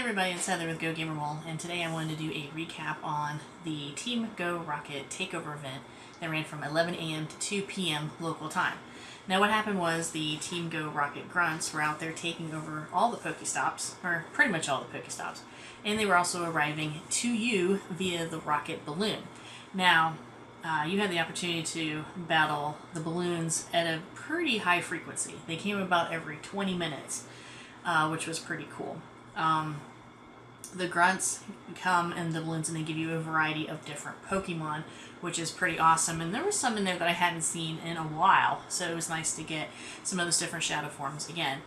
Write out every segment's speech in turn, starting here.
everybody, it's Heather with Go Gamer Mole, and today I wanted to do a recap on the Team GO Rocket Takeover Event that ran from 11 a.m. to 2 p.m. local time. Now what happened was the Team GO Rocket Grunts were out there taking over all the Pokestops, or pretty much all the Pokestops, and they were also arriving to you via the rocket balloon. Now, you had the opportunity to battle the balloons at a pretty high frequency. They came about every 20 minutes, which was pretty cool. The grunts come in the balloons and they give you a variety of different Pokemon, which is pretty awesome. And there were some in there that I hadn't seen in a while, so it was nice to get some of those different shadow forms again.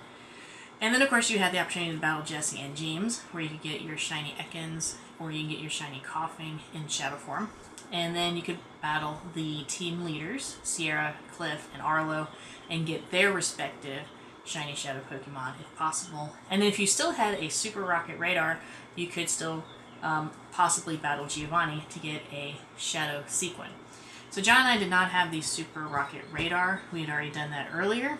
And then of course you had the opportunity to battle Jessie and James, where you could get your shiny Ekans, or you can get your shiny Coughing in shadow form. And then you could battle the team leaders, Sierra, Cliff, and Arlo, and get their respective shiny shadow Pokemon if possible. And if you still had a Super Rocket Radar, you could still possibly battle Giovanni to get a shadow Sequin. So John and I did not have the Super Rocket Radar. We had already done that earlier.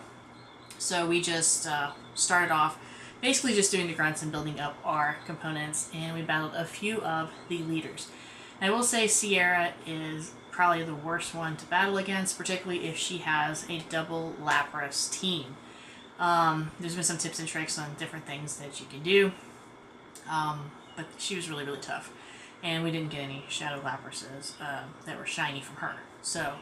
So we just started off basically just doing the grunts and building up our components, and we battled a few of the leaders. I will say Sierra is probably the worst one to battle against, particularly if she has a double Lapras team. There's been some tips and tricks on different things that you can do, but she was really, really tough. And we didn't get any Shadow Laprases that were shiny from her. So,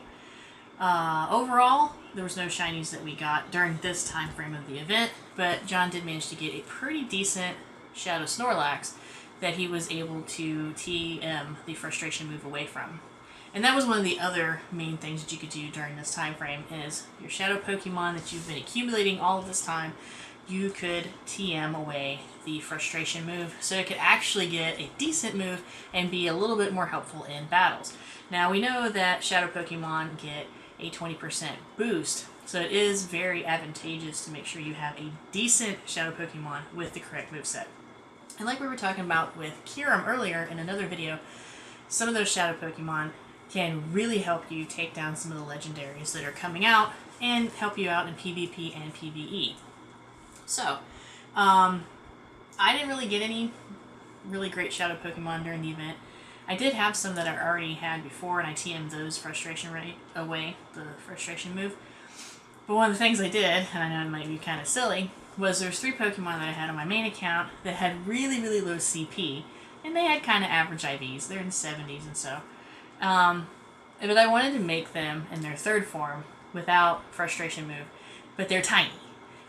overall, there was no shinies that we got during this time frame of the event, but John did manage to get a pretty decent Shadow Snorlax that he was able to TM the frustration move away from. And that was one of the other main things that you could do during this time frame is your shadow Pokemon that you've been accumulating all of this time, you could TM away the frustration move so it could actually get a decent move and be a little bit more helpful in battles. Now we know that shadow Pokemon get a 20% boost, so it is very advantageous to make sure you have a decent shadow Pokemon with the correct moveset. And like we were talking about with Kyurem earlier in another video, some of those shadow Pokemon can really help you take down some of the legendaries that are coming out and help you out in PvP and PvE. So, I didn't really get any really great shadow Pokemon during the event. I did have some that I already had before, and I TM'd those frustration away, the frustration move. But one of the things I did, and I know it might be kind of silly, was there's 3 Pokemon that I had on my main account that had really, really low CP, and they had kind of average IVs. They're in the 70s and so. But I wanted to make them in their 3rd form without frustration move, but they're tiny.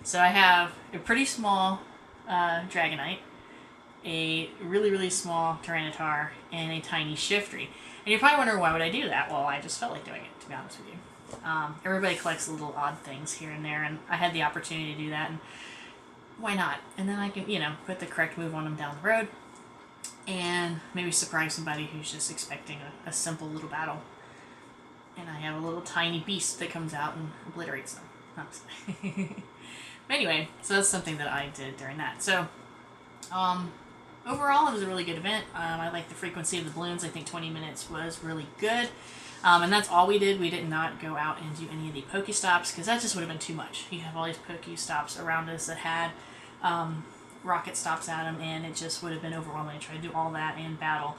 So I have a pretty small Dragonite, a really, really small Tyranitar, and a tiny Shiftry. And you're probably wondering, why would I do that? Well, I just felt like doing it, to be honest with you. Everybody collects little odd things here and there, and I had the opportunity to do that, and why not? And then I can, put the correct move on them down the road, and maybe surprise somebody who's just expecting a simple little battle. And I have a little tiny beast that comes out and obliterates them. But anyway, so that's something that I did during that. So, overall, it was a really good event. I like the frequency of the balloons. I think 20 minutes was really good. And that's all we did. We did not go out and do any of the Pokestops, because that just would have been too much. You have all these Pokestops around us that had rocket stops at them, and it just would have been overwhelming to try to do all that and battle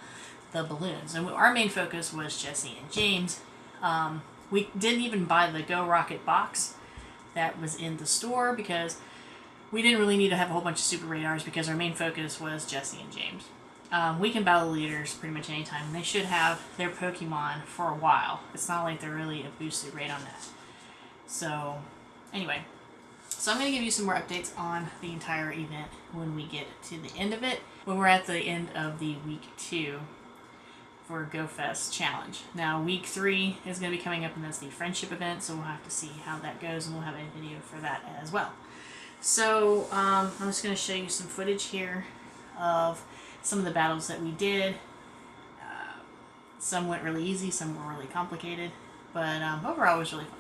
the balloons. And our main focus was Jessie and James. We didn't even buy the GO Rocket box that was in the store, because we didn't really need to have a whole bunch of Super Radars, because our main focus was Jessie and James. We can battle leaders pretty much anytime, and they should have their Pokemon for a while. It's not like they're really a boosted rate on that. So, anyway. So I'm going to give you some more updates on the entire event when we get to the end of it, when we're at the end of the week 2 for GoFest Challenge. Now, week 3 is going to be coming up, and that's the friendship event, so we'll have to see how that goes, and we'll have a video for that as well. So, I'm just going to show you some footage here of some of the battles that we did. Some went really easy, some were really complicated, but overall it was really fun.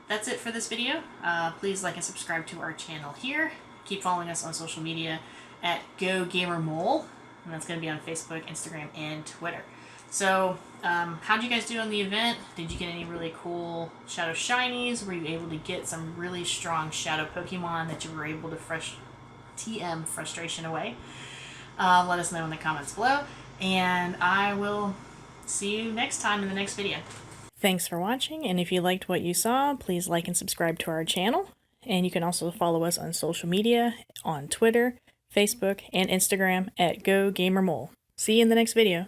that's it for this video. Please like and subscribe to our channel here. Keep following us on social media at Go Gamer Mole, and that's going to be on Facebook, Instagram, and Twitter. So, how'd you guys do on the event? Did you get any really cool Shadow Shinies? Were you able to get some really strong Shadow Pokemon that you were able to TM frustration away? Let us know in the comments below, and I will see you next time in the next video. Thanks for watching, and if you liked what you saw, please like and subscribe to our channel. And you can also follow us on social media, on Twitter, Facebook, and Instagram at Go Gamer Mole. See you in the next video.